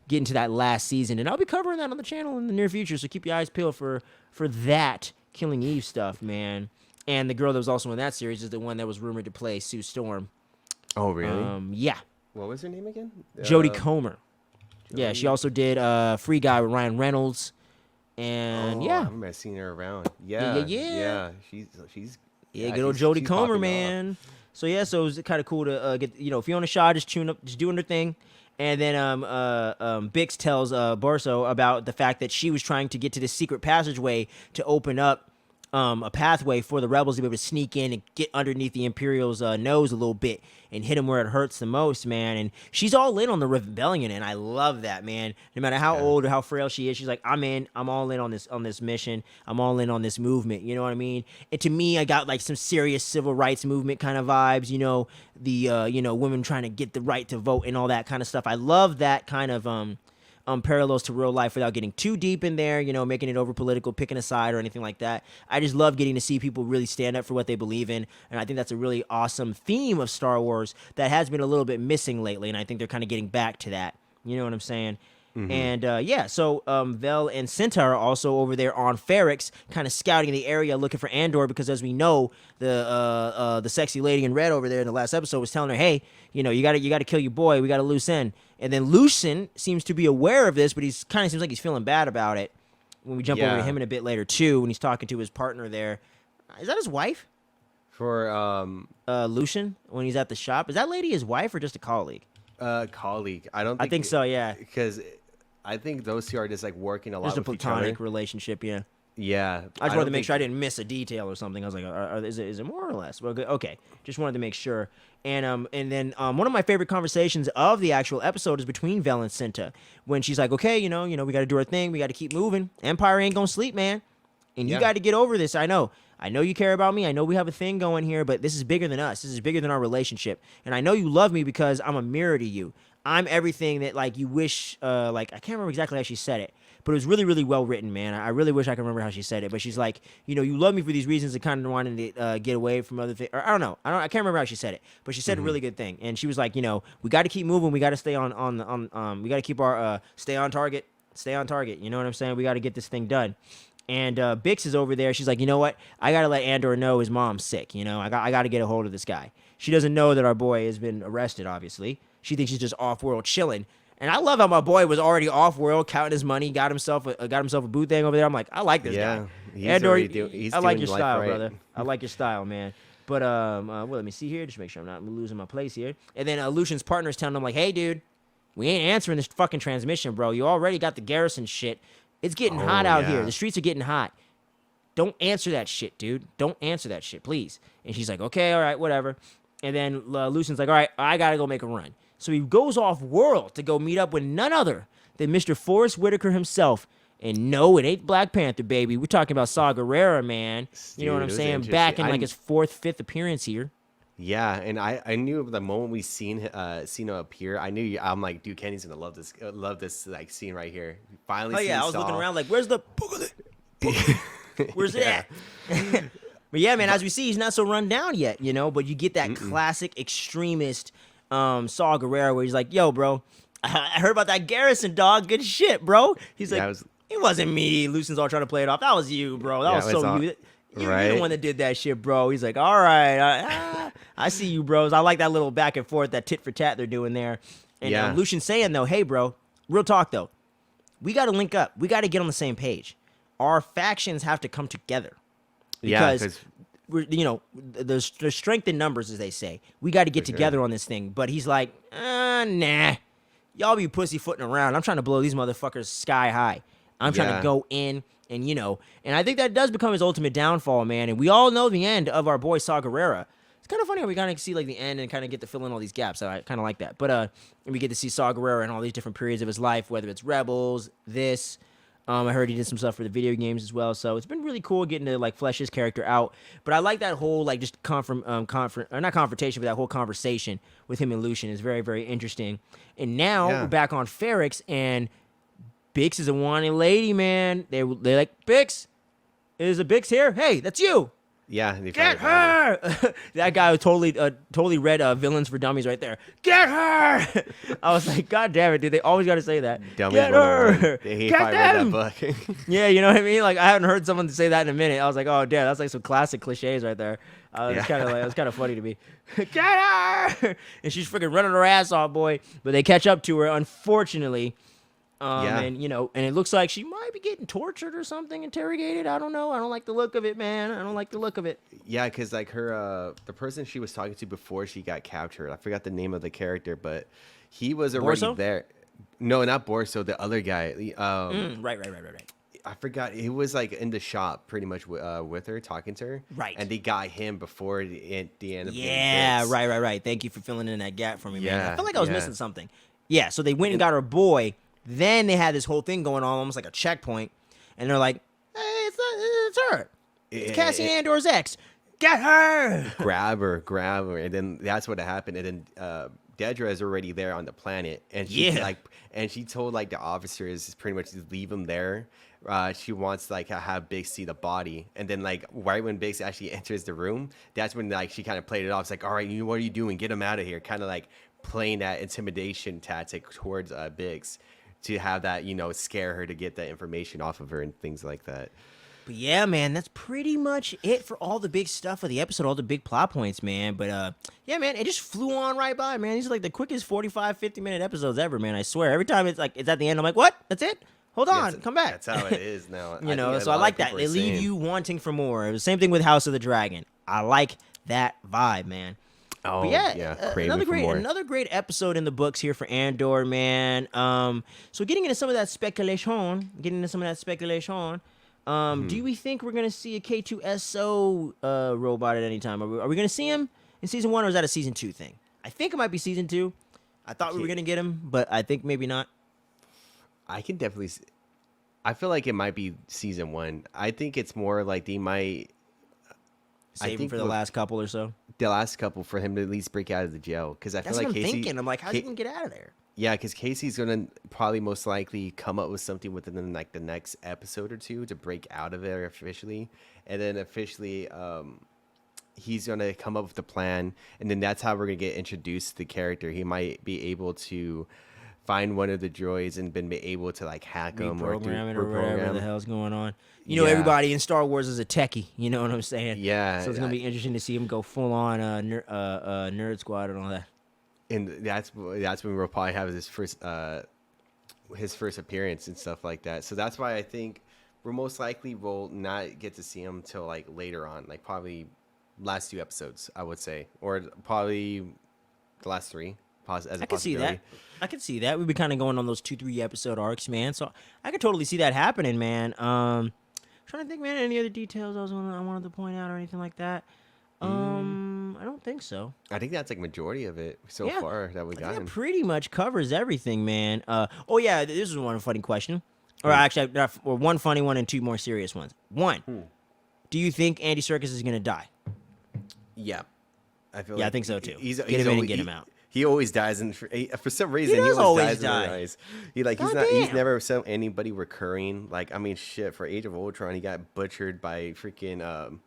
getting to that last season, and I'll be covering that on the channel in the near future. So keep your eyes peeled for that Killing Eve stuff, man. And the girl that was also in that series is the one that was rumored to play Sue Storm. Oh, really? Yeah. What was her name again? Jodie Comer. Yeah, she also did Free Guy with Ryan Reynolds. And I remember seeing her around. Yeah. She's good old Jodie Comer, man. So it was kind of cool to get Fiona Shaw just doing her thing. And then Bix tells Barso about the fact that she was trying to get to this secret passageway to open up a pathway for the rebels to be able to sneak in and get underneath the Imperial's nose a little bit and hit him where it hurts the most, man. And she's all in on the rebellion, and I love that, man. No matter how old or how frail she is, she's like, I'm in. I'm all in on this mission. I'm all in on this movement. You know what I mean? And to me, I got like some serious civil rights movement kind of vibes. The women trying to get the right to vote and all that kind of stuff. I love that kind of parallels to real life without getting too deep in there, making it over political, picking a side or anything like that. I just love getting to see people really stand up for what they believe in, and I think that's a really awesome theme of Star Wars that has been a little bit missing lately, and I think they're kind of getting back to that. You know what I'm saying? Mm-hmm. And so Vel and Cinta are also over there on Ferrix, kind of scouting the area, looking for Andor, because as we know, the sexy lady in red over there in the last episode was telling her, hey, you got to kill your boy. We got a loose end. And then Lucien seems to be aware of this, but he's kind of seems like he's feeling bad about it. When we jump over to him in a bit later too, when he's talking to his partner there, is that his wife? For Lucien, when he's at the shop, is that lady his wife or just a colleague? Colleague. I think so. Yeah, because I think those two are just like working a lot. Just a with platonic each other. Relationship. Yeah. Yeah. I just wanted to make sure I didn't miss a detail or something. I was like, is it more or less? Well, okay. Just wanted to make sure. And then one of my favorite conversations of the actual episode is between Vel and Cinta, when she's like, okay, we got to do our thing. We got to keep moving. Empire ain't gonna sleep, man. And you got to get over this. I know you care about me. I know we have a thing going here, but this is bigger than us. This is bigger than our relationship. And I know you love me because I'm a mirror to you. I'm everything that like you wish. I can't remember exactly how she said it, but it was really, really well written, man. I really wish I could remember how she said it. But she's like, you love me for these reasons, and kind of wanted to get away from other things. Or I don't know. I can't remember how she said it, but she said a really good thing. And she was like, we got to keep moving. We got to stay on. We got to keep our stay on target. Stay on target. You know what I'm saying? We got to get this thing done. And Bix is over there. She's like, you know what? I got to let Andor know his mom's sick. I got to get a hold of this guy. She doesn't know that our boy has been arrested, obviously. She thinks he's just off-world chilling. And I love how my boy was already off-world, counting his money, got himself a boo thing over there. I'm like, I like this guy. Andor, I like your style, right, brother. I like your style, man. But let me see here. Just make sure I'm not losing my place here. And then Lucian's partner's telling him, like, hey, dude, We ain't answering this fucking transmission, bro. You already got the garrison shit. It's getting hot Oh out here. yeah. The streets are getting hot. Don't answer that shit, dude. Don't answer that shit, please. And she's like, okay, all right, whatever. And then Lucian's like, all right, I gotta go make a run. So he goes off world to go meet up with none other than Mr. Forrest Whitaker himself. And no, it ain't Black Panther, baby. We're talking about Saw Gerrera, man. You know what Dude, I'm it was saying? Back in interesting. like his fourth, fifth appearance here. Yeah, and I knew the moment we seen him appear, I knew I'm like, dude, Kenny's gonna love this like scene right here. Finally, Oh yeah, I was looking around like, where's the where's it at? But yeah, man, as we see, he's not so run down yet, you know. But you get that classic extremist Saw Gerrera where he's like, yo, bro, I heard about that garrison, dog. Good shit, bro. He's like, it wasn't me. Lucian's all trying to play it off. That was you, bro. That was so you. You're the one that did that shit, bro. He's like, all right, I see you, bros. I like that little back and forth, that tit for tat they're doing there. And Lucian's saying, though, hey, bro, real talk, though. We got to link up. We got to get on the same page. Our factions have to come together. Because, we're, you know, there's strength in numbers, as they say. We got to get together on this thing. But he's like, nah. Y'all be pussyfooting around. I'm trying to blow these motherfuckers sky high. I'm trying to go in. And, you know, and I think that does become his ultimate downfall, man. And we all know the end of our boy Saw Gerrera. It's kind of funny how we kind of see, like, the end and kind of get to fill in all these gaps. So I kind of like that. But we get to see Saw Gerrera in all these different periods of his life, whether it's Rebels, this. I heard he did some stuff for the video games as well. So it's been really cool getting to, like, flesh his character out. But I like that whole, like, just not confrontation, but that whole conversation with him and Lucian is very, very interesting. And now we're back on Ferrix, and Bix is a wanted lady, man. They're like, Bix, is a Bix here? Hey, that's you. Yeah, get her. That guy totally read Villains for Dummies right there. Get her. I was like, God damn it, dude. They always got to say that. Dummies get her. He probably read that book. Yeah, you know what I mean? Like, I haven't heard someone say that in a minute. I was like, oh, damn, that's like some classic cliches right there. It's kind of like, it was kind of funny to me. Get her. And she's freaking running her ass off, boy. But they catch up to her, unfortunately. And, you know, and it looks like she might be getting tortured or something, interrogated. I don't know. I don't like the look of it, man. I don't like the look of it. Yeah, because, like, her, the person she was talking to before she got captured, I forgot the name of the character, but he was already there. No, not Borso, the other guy. Right. I forgot. He was, like, in the shop pretty much with her, talking to her. Right. And they got him before the end of Yeah, right. Thank you for filling in that gap for me, man. I felt like I was missing something. Yeah, so they went and got her boy. Then they had this whole thing going on, almost like a checkpoint, and they're like, "Hey, it's her. It's Cassian Andor's ex. Get her. Grab her." And then that's what happened. And then Dedra is already there on the planet, and she told like the officers pretty much to leave him there. She wants like to have Biggs see the body, and then like right when Biggs actually enters the room, that's when like she kind of played it off. It's like, all right, what are you doing? Get him out of here. Kind of like playing that intimidation tactic towards Biggs. To have that, you know, scare her to get that information off of her and things like that. But yeah, man, that's pretty much it for all the big stuff of the episode, all the big plot points, man. But yeah, man, it just flew on right by, man. These are like the quickest 45, 50-minute episodes ever, man. I swear. Every time it's at the end, I'm like, what? That's it? Hold on, come back. That's how it is now. You know, so I like that. They leave you wanting for more. It was the same thing with House of the Dragon. I like that vibe, man. Oh, but yeah, another great episode in the books here for Andor, man. So getting into some of that speculation, do we think we're gonna see a K2SO robot at any time? Are we gonna see him in season 1, or is that a season 2 thing? I think it might be season 2. I thought we were gonna get him, but I think maybe not. I can definitely. I feel like it might be season 1. I think it's more like they might save him for the last couple or so. The last couple for him to at least break out of the jail, because I feel like Casey. I'm thinking. I'm like, how's he gonna get out of there? Yeah, because Casey's gonna probably most likely come up with something within like the next episode or two to break out of there officially, and then officially, he's gonna come up with the plan, and then that's how we're gonna get introduced to the character. He might be able to find one of the droids and been able to like hack them or whatever the hell's going on. You know, everybody in Star Wars is a techie. You know what I'm saying? Yeah. So it's gonna be interesting to see him go full on nerd squad and all that. And that's when we'll probably have his first appearance and stuff like that. So that's why I think we're most likely will not get to see him till like later on, like probably last 2 episodes, I would say, or probably the last 3. as a I could see that. possibility. I could see that. We've been kind of going on those 2-3 episode arcs, man. So I could totally see that happening, man. Trying to think, man, any other details I wanted to point out or anything like that. I don't think so. I think that's like majority of it so Yeah, far that we I think that gotten. pretty much covers everything, man. Oh yeah, this is one funny question, or actually, or one funny one and two more serious ones. One, do you think Andy Serkis is gonna die? Yeah, I feel. Yeah, I like think so too. He's Get him in always, and get him out. He always dies, and for some reason he does always always dies in die. our eyes. He's not. He's Goddamn. never anybody recurring. Like I mean, shit. For Age of Ultron, he got butchered by freaking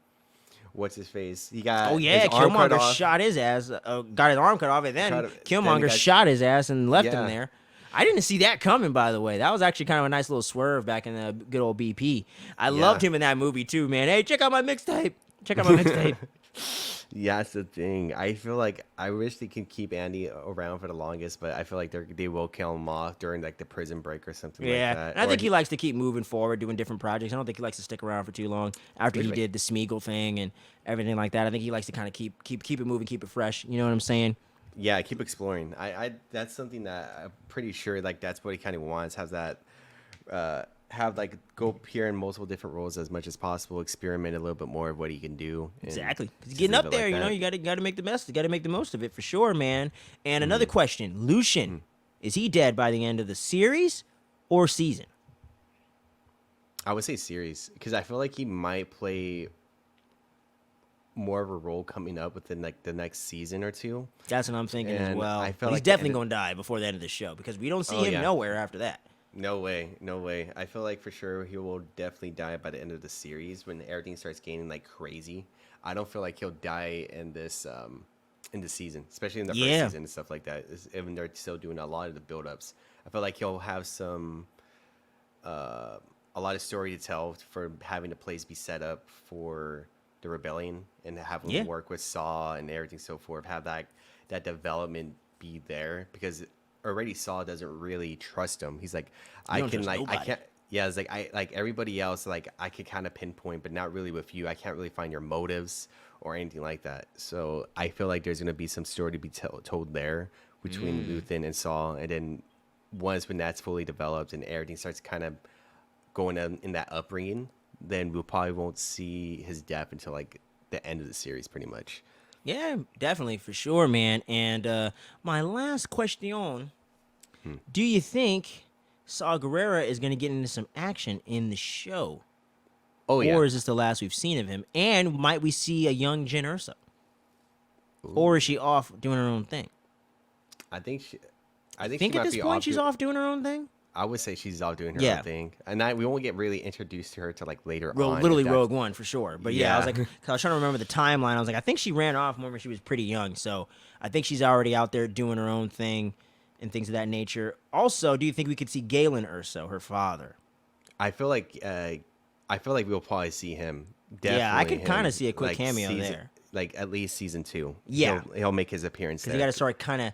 what's his face? He got Oh yeah, his arm cut Killmonger off. shot his ass. Got his arm cut off, and then Then Killmonger he got- shot his ass and left him Yeah. there. I didn't see that coming, by the way. That was actually kind of a nice little swerve back in the good old BP. I loved him in that movie too, man. Hey, check out my mixtape. Check out my mixtape. Yeah, that's the thing. I feel like I wish they can keep Andy around for the longest, but I feel like they will kill him off during like the prison break or something Yeah, like that. and I Or think he likes to keep moving forward, doing different projects. I don't think he likes to stick around for too long after he Really? did the Smeagol thing and everything like that. I think he likes to kind of keep it moving, keep it fresh. You know what I'm saying? Yeah, keep exploring. I that's something that I'm pretty sure like that's what he kind of wants. Have like go appear in multiple different roles as much as possible. Experiment a little bit more of what he can do. And Exactly. 'Cause just getting leave up it there, like you know, that. you got to make the best. You got to make the most of it for sure, man. And another question: Lucian, is he dead by the end of the series or season? I would say series because I feel like he might play more of a role coming up within like the next season or two. That's what I'm thinking as And well. I feel But he's like the definitely end of- going to die before the end of the show because we don't see Oh, him yeah. nowhere after that. No way, no way. I feel like for sure he will definitely die by the end of the series when everything starts gaining like crazy. I don't feel like he'll die in this in the season, especially in the Yeah. first season and stuff like that. Even they're still doing a lot of the build-ups. I feel like he'll have some a lot of story to tell for having the place be set up for the rebellion and having Yeah. to work with Saw and everything so forth. Have that development be there because already Saw doesn't really trust him. He's like, I don't can trust like I nobody. can't. Yeah, it's like I like everybody else. Like I could kind of pinpoint, but not really with you. I can't really find your motives or anything like that. So I feel like there's gonna be some story to be told there between Luthen and Saul, and then once when that's fully developed and everything starts kind of going in that upbringing, then we probably won't see his death until like the end of the series, pretty much. Yeah, definitely for sure, man. And my last question: do you think Saw Gerrera is going to get into some action in the show? Oh yeah. Or is this the last we've seen of him? And might we see a young Jyn Erso? Or is she off doing her own thing? I think she Think she at might this be point she's doing- off doing her own thing? I would say she's off doing her Yeah. own thing, and we won't get really introduced to her till like later on. Literally if that's- Rogue One for sure. But yeah, I was Yeah. like, 'cause I was trying to remember the timeline. I was like, I think she ran off when she was pretty young. So I think she's already out there doing her own thing and things of that nature. Also, do you think we could see Galen Erso, her father? I feel like we'll probably see him. Yeah, I Definitely could kinda him, see a quick cameo there. like at least season 2. Yeah. he'll make his appearance. Because There. you got to start kind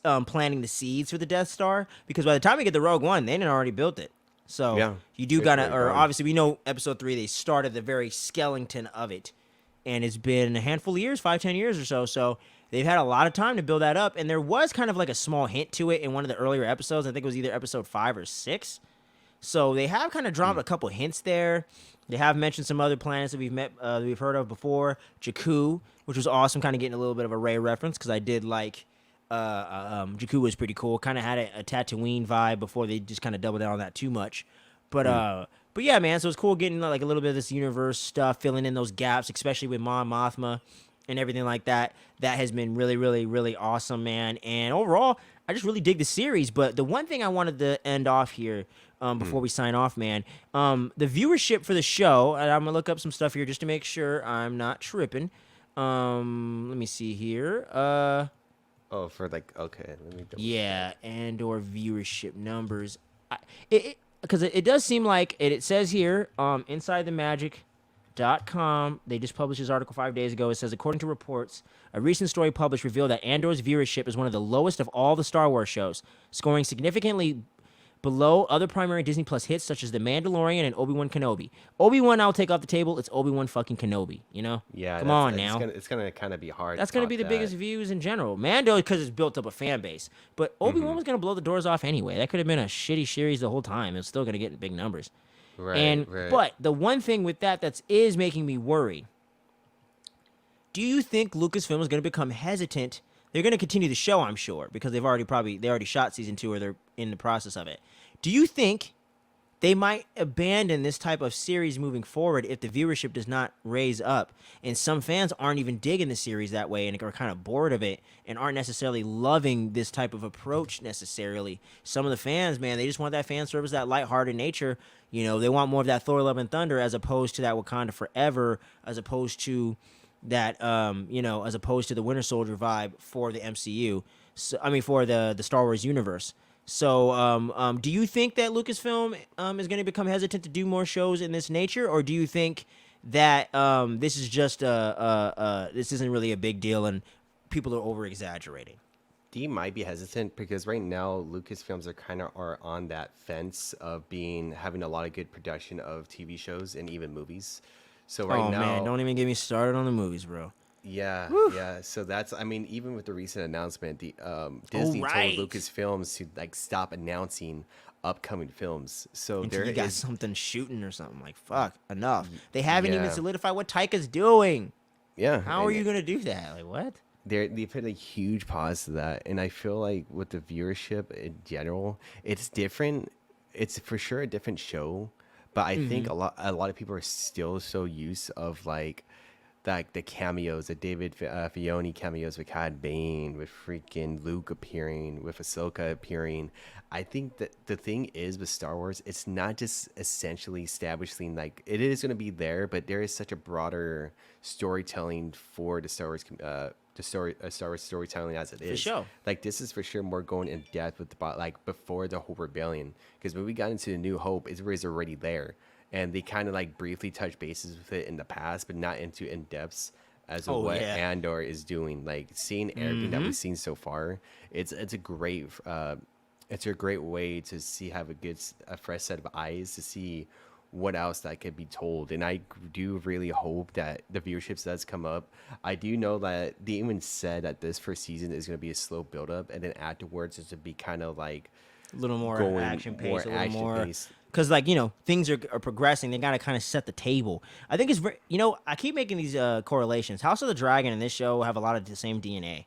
of planting the seeds for the Death Star. Because by the time we get the Rogue One, they didn't already built it. So Yeah, you do it's gotta, already or done. obviously we know Episode 3 they started the very skeleton of it, and it's been a handful of years, 5-10 years or so. So they've had a lot of time to build that up, and there was kind of like a small hint to it in one of the earlier episodes. I think it was either Episode 5 or 6. So they have kind of dropped a couple hints there. They have mentioned some other planets that we've heard of before. Jakku, which was awesome, kind of getting a little bit of a Rey reference because I did like Jakku was pretty cool. Kind of had a Tatooine vibe before they just kind of doubled down on that too much. But yeah, man. So it's cool getting like a little bit of this universe stuff, filling in those gaps, especially with Mon Mothma and everything like that. That has been really, really, really awesome, man. And overall, I just really dig the series. But the one thing I wanted to end off here before we sign off, man, the viewership for the show, and I'm going to look up some stuff here just to make sure I'm not tripping. Let me see here. Oh, for like okay. Let me. Yeah, Andor viewership numbers. Because it does seem like it says here, InsideTheMagic.com, they just published this article 5 days ago. It says, according to reports, a recent story published revealed that Andor's viewership is one of the lowest of all the Star Wars shows, scoring significantly Below, other primary Disney Plus hits such as The Mandalorian and Obi-Wan Kenobi. Obi-Wan I'll take off the table. It's Obi-Wan fucking Kenobi, you know? Yeah, Come that's on now. it's gonna kind of be hard to That's going to be top the that. biggest views in general. Mando, because it's built up a fan base. But Obi-Wan was going to blow the doors off anyway. That could have been a shitty series the whole time. It's still going to get big numbers. Right, right. But the one thing with that is making me worry. Do you think Lucasfilm is going to become hesitant? They're going to continue the show, I'm sure, because they already shot season 2 or they're in the process of it. Do you think they might abandon this type of series moving forward if the viewership does not raise up? And some fans aren't even digging the series that way and are kind of bored of it and aren't necessarily loving this type of approach necessarily. Some of the fans, man, they just want that fan service, that lighthearted nature. You know, they want more of that Thor Love and Thunder as opposed to that Wakanda Forever, as opposed to that, as opposed to the Winter Soldier vibe for the MCU. So, I mean, for the Star Wars universe. So, do you think that Lucasfilm is going to become hesitant to do more shows in this nature, or do you think that this is just this isn't really a big deal and people are over exaggerating? D might be hesitant because right now Lucasfilms are on that fence of having a lot of good production of TV shows and even movies. So right now, man, don't even get me started on the movies, bro. yeah, yeah. So that's, I mean, even with the recent announcement, the Disney right. told Lucasfilms to like stop announcing upcoming films. So Until there you got is, something shooting or something. Like, fuck, enough. They haven't even yeah, solidified what Taika's doing. yeah. How are you going to do that? Like, what? They put a huge pause to that, and I feel like with the viewership in general, it's different. It's for sure a different show, but I think a lot of people are still so used of like the cameos, the David Fione cameos with Cad Bane, with freaking Luke appearing, with Ahsoka appearing. I think that the thing is with Star Wars, it's not just essentially establishing like it is going to be there, but there is such a broader storytelling for the Star Wars. Star Wars storytelling as it is. For sure. Like this is for sure more going in depth with like before the whole rebellion, because when we got into the New Hope, it was already there, and they kind of like briefly touched bases with it in the past, but not into in depths as of what Andor is doing. Like seeing everything that we've seen so far, it's a great way to have a fresh set of eyes to see what else that could be told. And I do really hope that the viewership does come up. I do know that they even said that this first season is going to be a slow build up, and then afterwards it's to be kind of like A little more action pace, a little more. pace. Because, like, things are progressing. They got to kind of set the table. I think it's very, I keep making these correlations. House of the Dragon and this show have a lot of the same DNA.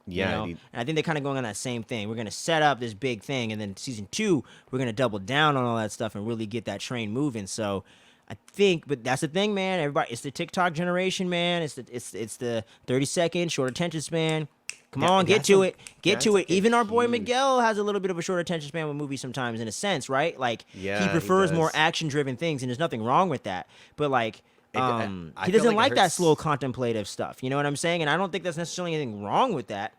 Yeah, And I think they're kind of going on that same thing. We're going to set up this big thing, and then season 2, we're going to double down on all that stuff and really get that train moving. So I think, but that's the thing, man. Everybody, it's the TikTok generation, man. It's the 30-second short attention span. Come on, get to it. Get to it. Even our boy Miguel has a little bit of a short attention span with movies sometimes, in a sense, right? Like, he prefers more action-driven things, and there's nothing wrong with that. But, like, he doesn't like that slow contemplative stuff. You know what I'm saying? And I don't think that's necessarily anything wrong with that.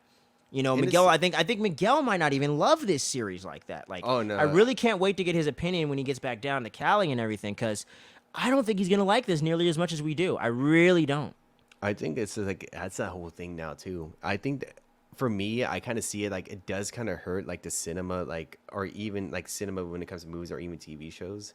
Miguel, I think Miguel might not even love this series like that. Like, oh, no. I really can't wait to get his opinion when he gets back down to Cali and everything, because I don't think he's going to like this nearly as much as we do. I really don't. I think it's like, that's that whole thing now, too. I think that for me, I kind of see it like it does kind of hurt like the cinema, like, or even like cinema when it comes to movies or even TV shows.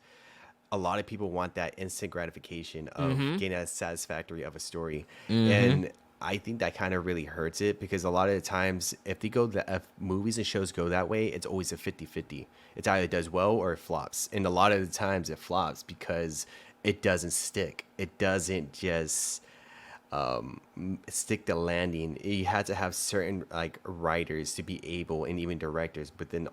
A lot of people want that instant gratification of getting a satisfactory of a story. And I think that kind of really hurts it, because a lot of the times if movies and shows go that way, it's always a 50-50. It's either it does well or it flops. And a lot of the times it flops because it doesn't stick. It doesn't just stick the landing. You had to have certain like writers to be able, and even directors, but then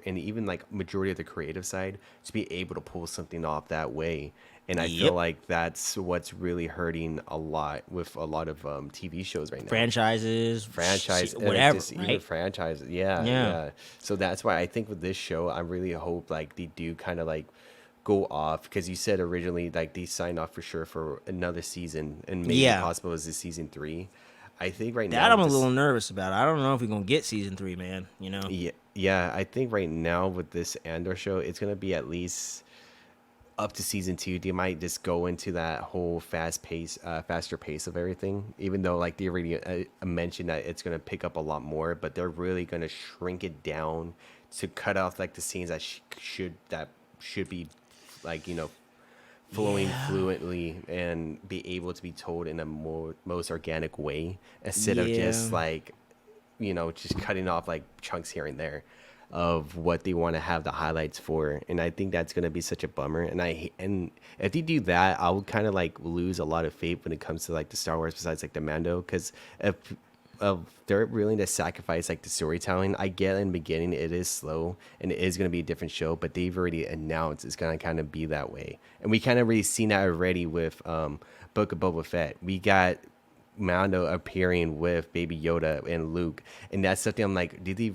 and even like majority of the creative side to be able to pull something off that way. And I feel like that's what's really hurting a lot with a lot of TV shows right now. Franchise, whatever, right? Even franchises, yeah. So that's why I think with this show, I really hope like they do kind of like go off, because you said originally like they signed off for sure for another season, and maybe possible is this season 3. I think right now I'm a little nervous about. I don't know if we're gonna get season 3, man. Yeah. I think right now with this Andor show, it's gonna be at least up to season 2. They might just go into that whole faster pace of everything, even though like they already mentioned that it's gonna pick up a lot more, but they're really gonna shrink it down to cut off like the scenes that should be like flowing fluently and be able to be told in a most organic way instead of just like just cutting off like chunks here and there of what they want to have the highlights for. And I think that's going to be such a bummer. And if they do that, I would kind of like lose a lot of faith when it comes to like the Star Wars besides like the Mando, because if they're willing to sacrifice like the storytelling, I get in the beginning it is slow and it is going to be a different show, but they've already announced it's going to kind of be that way. And we kind of already seen that already with Book of Boba Fett. We got Mando appearing with Baby Yoda and Luke, and that's something I'm like, did he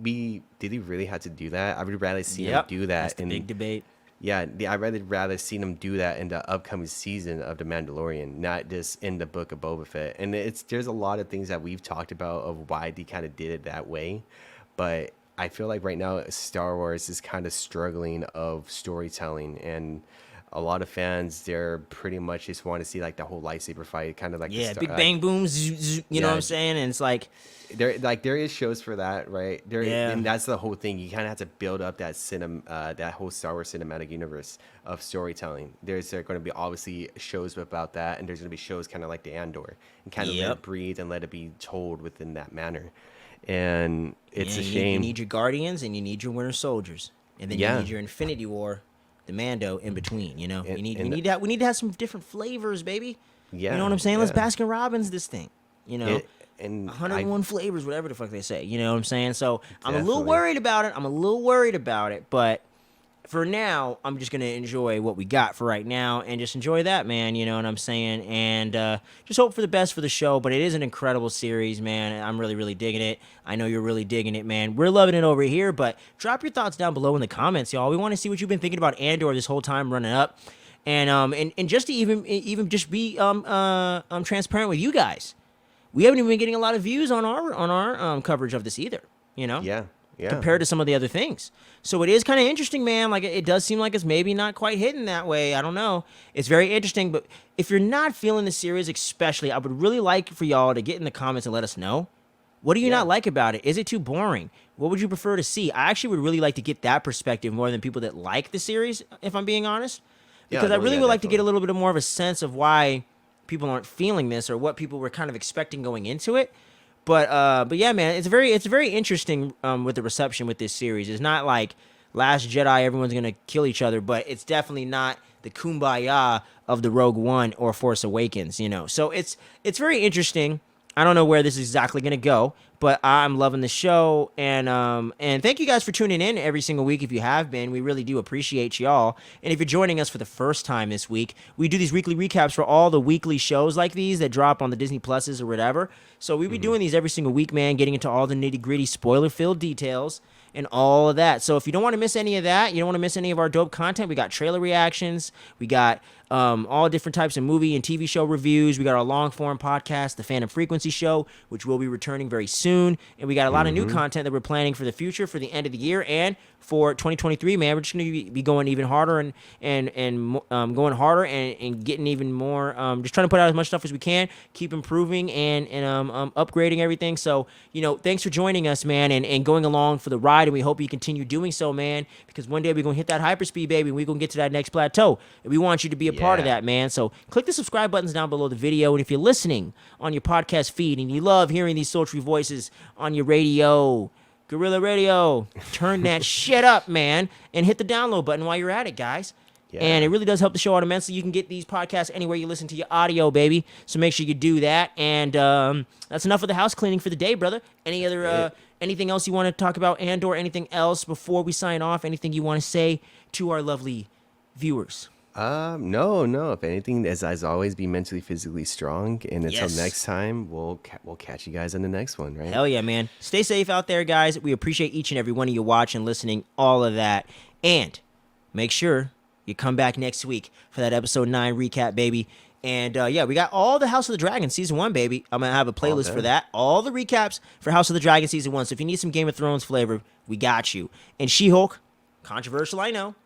really have to do that? I would rather see him do that. That's the big debate. Yeah, I'd rather see them do that in the upcoming season of The Mandalorian, not just in the Book of Boba Fett. And there's a lot of things that we've talked about of why they kind of did it that way, but I feel like right now Star Wars is kind of struggling of storytelling, and a lot of fans, they're pretty much just want to see like the whole lightsaber fight, kind of like big bang boom, you know what I'm saying? And it's like there is shows for that, right? And that's the whole thing. You kind of have to build up that that whole Star Wars cinematic universe of storytelling. There going to be obviously shows about that, and there's going to be shows kind of like the Andor, and kind of let it breathe and let it be told within that manner. And it's a shame. You need your Guardians and you need your Winter Soldiers, and then you need your Infinity War, the Mando in between. We need to have some different flavors, baby. Yeah, you know what I'm saying? Let's Baskin Robbins this thing. And 101 flavors, whatever the fuck they say. You know what I'm saying? So I'm a little worried about it. But for now, I'm just gonna enjoy what we got for right now and just enjoy that, man. You know what I'm saying? And just hope for the best for the show. But it is an incredible series, man. I'm really, really digging it. I know you're really digging it, man. We're loving it over here. But drop your thoughts down below in the comments, y'all. We want to see what you've been thinking about Andor this whole time running up, and just to even just be transparent with you guys. We haven't even been getting a lot of views on our coverage of this either. Yeah. Compared to some of the other things. So it is kind of interesting, man. Like, it does seem like it's maybe not quite hitting that way. I don't know. It's very interesting. But if you're not feeling the series especially, I would really like for y'all to get in the comments and let us know. What do you not like about it? Is it too boring? What would you prefer to see? I actually would really like to get that perspective more than people that like the series, if I'm being honest. Because I really would like to get a little bit more of a sense of why people aren't feeling this or what people were kind of expecting going into it. But yeah, man, it's very interesting with the reception with this series. It's not like Last Jedi, everyone's gonna kill each other, but it's definitely not the kumbaya of the Rogue One or Force Awakens, So it's very interesting. I don't know where this is exactly gonna go, but I'm loving the show, and thank you guys for tuning in every single week. If you have been, we really do appreciate y'all. And if you're joining us for the first time this week, we do these weekly recaps for all the weekly shows like these that drop on the Disney Pluses or whatever. So we be doing these every single week, man, getting into all the nitty gritty, spoiler filled details and all of that. So if you don't want to miss any of that, you don't want to miss any of our dope content, we got trailer reactions, we got all different types of movie and TV show reviews. We got our long form podcast, the Phantom Frequency Show, which will be returning very soon. And we got a lot of new content that we're planning for the future, for the end of the year, and for 2023, man. We're just going to be going even harder and going harder and getting even more. Just trying to put out as much stuff as we can, keep improving and upgrading everything. So, thanks for joining us, man, and going along for the ride. And we hope you continue doing so, man, because one day we're going to hit that hyperspeed, baby, and we're going to get to that next plateau. And we want you to be a part of that, man. So click the subscribe buttons down below the video. And if you're listening on your podcast feed and you love hearing these sultry voices on your radio, Guerrilla Radio, turn that shit up, man, and hit the download button while you're at it, guys. And it really does help the show out immensely. You can get these podcasts anywhere you listen to your audio, baby. So make sure you do that. And that's enough of the house cleaning for the day, brother. Anything else you want to talk about, Andor? Anything else before we sign off? Anything you want to say to our lovely viewers? No. If anything, as always, be mentally, physically strong. And until next time, we'll catch you guys on the next one, right? Hell yeah, man. Stay safe out there, guys. We appreciate each and every one of you watching, listening, all of that. And make sure you come back next week for that episode 9 recap, baby. And we got all the House of the Dragon season 1, baby. I'm gonna have a playlist for that. All the recaps for House of the Dragon season 1. So if you need some Game of Thrones flavor, we got you. And She-Hulk, controversial, I know,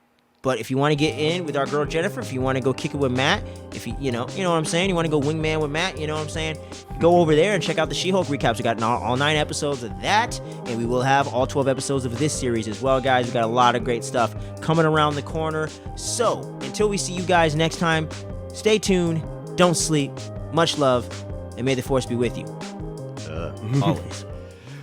But if you want to get in with our girl Jennifer, if you want to go kick it with Matt, if you know what I'm saying, you want to go wingman with Matt, you know what I'm saying, go over there and check out the She-Hulk recaps. We got all 9 episodes of that, and we will have all 12 episodes of this series as well, guys. We got a lot of great stuff coming around the corner. So until we see you guys next time, stay tuned, don't sleep, much love, and may the Force be with you. Always.